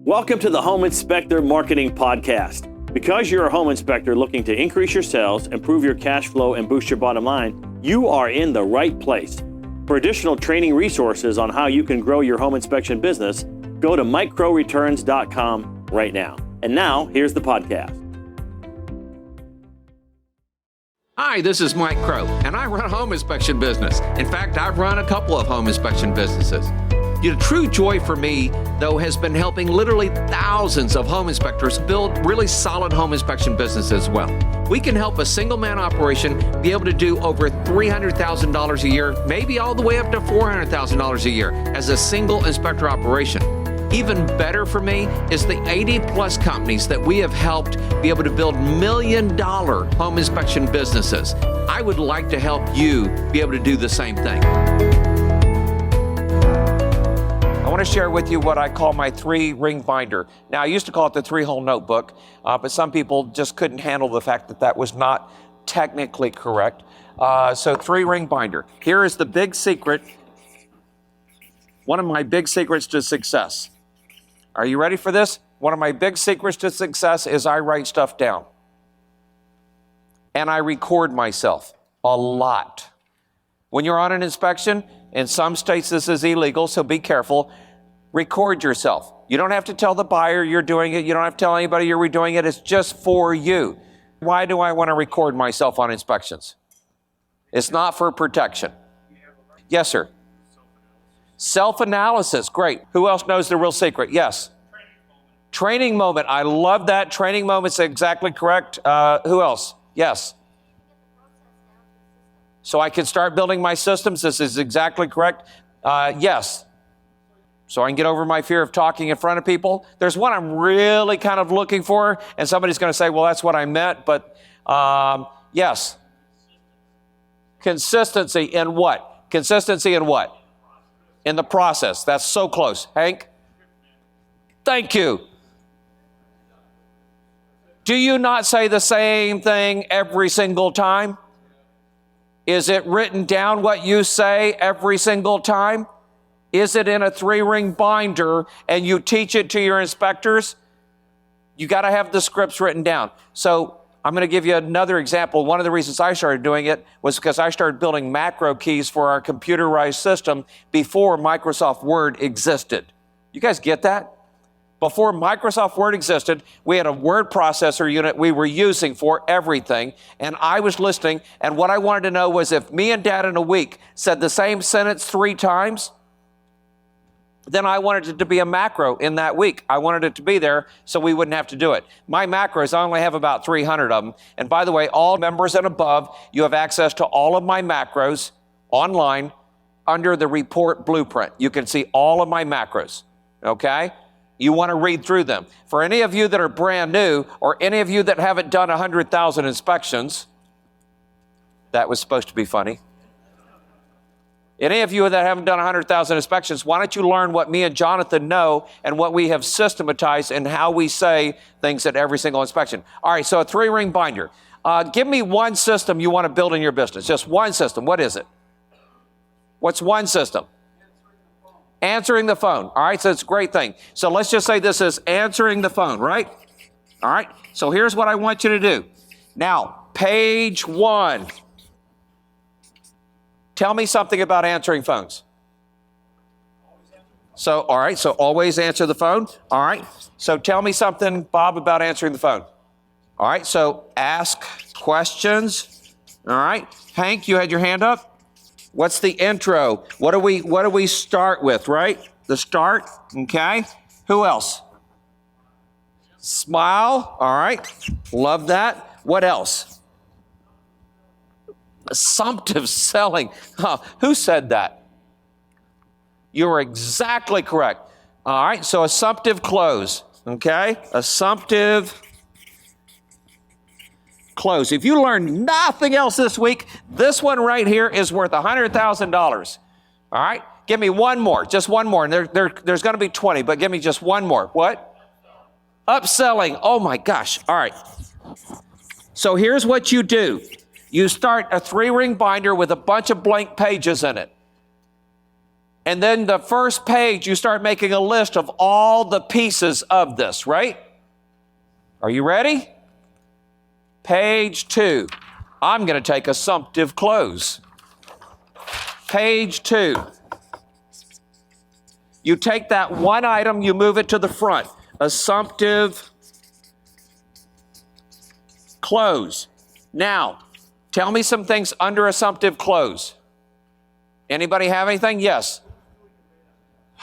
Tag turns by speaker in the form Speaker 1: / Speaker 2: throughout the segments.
Speaker 1: Welcome to the Home Inspector Marketing Podcast. Because you're a home inspector looking to increase your sales, improve your cash flow, and boost your bottom line, you are in the right place. For additional training resources on how you can grow your home inspection business, go to microreturns.com right now. And now, here's the podcast.
Speaker 2: Hi, this is Mike Crow, and I run a home inspection business. In fact, I've run a couple of home inspection businesses. The true joy for me, though, has been helping literally thousands of home inspectors build really solid home inspection businesses as well. We can help a single-man operation be able to do over $300,000 a year, maybe all the way up to $400,000 a year as a single inspector operation. Even better for me is the 80-plus companies that we have helped be able to build million-dollar home inspection businesses. I would like to help you be able to do the same thing. I want to share with you what I call my 3-ring binder. Now, I used to call it the 3-hole notebook, but some people just couldn't handle the fact that that was not technically correct. So 3-ring binder. Here is the big secret, one of my big secrets to success. Are you ready for this? One of my big secrets to success is I write stuff down. And I record myself a lot. When you're on an inspection, in some states this is illegal, so be careful. Record yourself. You don't have to tell the buyer you're doing it. You don't have to tell anybody you're redoing it. It's just for you. Why do I want to record myself on inspections? It's not for protection. Yes, sir. Self-analysis, great. Who else knows the real secret? Yes. Training moment. I love that. Training moment's exactly correct. Who else? Yes. So I can start building my systems. This is exactly correct. Yes. So I can get over my fear of talking in front of people. There's one I'm really kind of looking for, and somebody's going to say, well, that's what I meant, but yes. Consistency in what? Consistency in what? In the process. That's so close. Hank? Thank you. Do you not say the same thing every single time? Is it written down what you say every single time? Is it in a 3-ring binder and you teach it to your inspectors? You got to have the scripts written down. So I'm going to give you another example. One of the reasons I started doing it was because I started building macro keys for our computerized system before Microsoft Word existed. You guys get that? Before Microsoft Word existed, we had a word processor unit we were using for everything, and I was listening, and what I wanted to know was if me and Dad in a week said the same sentence 3 times, then I wanted it to be a macro in that week. I wanted it to be there so we wouldn't have to do it. My macros, I only have about 300 of them. And by the way, all members and above, you have access to all of my macros online under the report blueprint. You can see all of my macros, okay? You want to read through them. For any of you that are brand new or any of you that haven't done 100,000 inspections, that was supposed to be funny. Any of you that haven't done 100,000 inspections, why don't you learn what me and Jonathan know and what we have systematized and how we say things at every single inspection. All right, so a 3-ring binder. Give me one system you want to build in your business. Just one system. What is it? What's one system? Answering the phone. All right, so it's a great thing. So let's just say this is answering the phone, right? All right, so here's what I want you to do. Now, page 1. Tell me something about answering phones. So, all right, so always answer the phone. All right, so tell me something, Bob, about answering the phone. All right, so ask questions. All right, Hank, you had your hand up. What's the intro? What do we start with, right? The start, okay. Who else? Smile, all right, love that. What else? Assumptive selling. Who said that? You're exactly correct. All right, so assumptive close, okay? Assumptive close. If you learn nothing else this week, this one right here is worth $100,000. All right, give me one more, just one more. And there's going to be 20, but give me just one more. What? Upselling. Oh my gosh. All right. So here's what you do. You start a 3-ring binder with a bunch of blank pages in it. And then the first page, you start making a list of all the pieces of this, right? Are you ready? Page 2. I'm going to take assumptive close. Page 2. You take that one item, you move it to the front. Assumptive close. Now, tell me some things under assumptive close. Anybody have anything? Yes.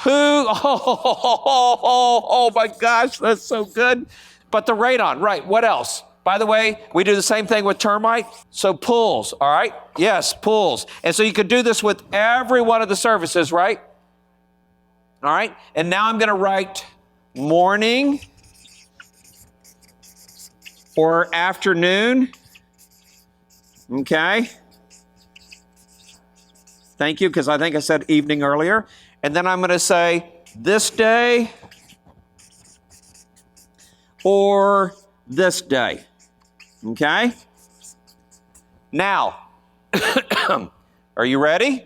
Speaker 2: Who? Oh my gosh, that's so good. But the radon, right, what else? By the way, we do the same thing with termite. So pools, all right? Yes, pools. And so you could do this with every one of the services, right? All right, and now I'm going to write morning or afternoon. Okay. Thank you, because I think I said evening earlier. And then I'm going to say this day or this day. Okay? Now, are you ready?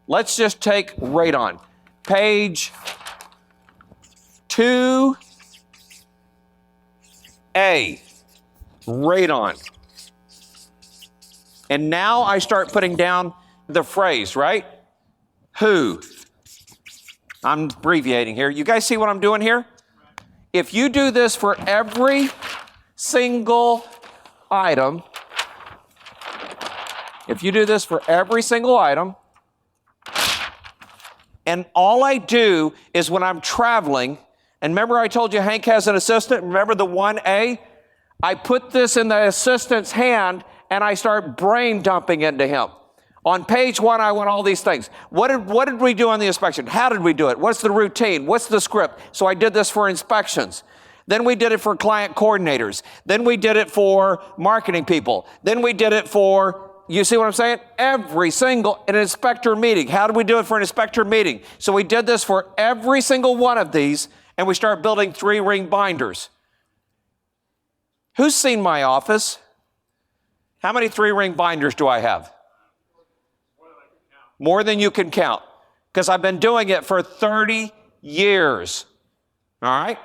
Speaker 2: Let's just take radon. Page 2A, radon. And now I start putting down the phrase, right? Who? I'm abbreviating here. You guys see what I'm doing here? If you do this for every single item, and all I do is when I'm traveling, and remember I told you Hank has an assistant, remember the 1A? I put this in the assistant's hand and I start brain dumping into him. On page 1, I want all these things. What did we do on the inspection? How did we do it? What's the routine? What's the script? So I did this for inspections. Then we did it for client coordinators. Then we did it for marketing people. Then we did it for, you see what I'm saying? Every single, an inspector meeting. How did we do it for an inspector meeting? So we did this for every single one of these, and we start building 3-ring binders. Who's seen my office? How many 3-ring binders do I have? More than you can count, because I've been doing it for 30 years. All right?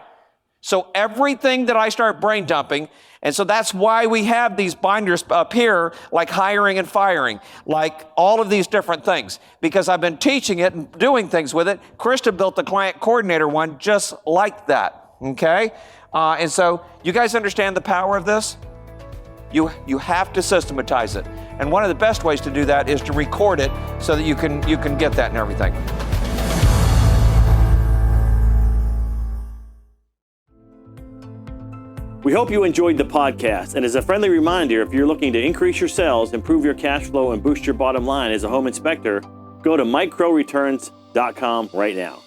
Speaker 2: So everything that I start brain dumping, and so that's why we have these binders up here, like hiring and firing, like all of these different things, because I've been teaching it and doing things with it. Krista built the client coordinator one just like that, okay? And so you guys understand the power of this? You have to systematize it. And one of the best ways to do that is to record it so that you can get that and everything.
Speaker 1: We hope you enjoyed the podcast. And as a friendly reminder, if you're looking to increase your sales, improve your cash flow, and boost your bottom line as a home inspector, go to microreturns.com right now.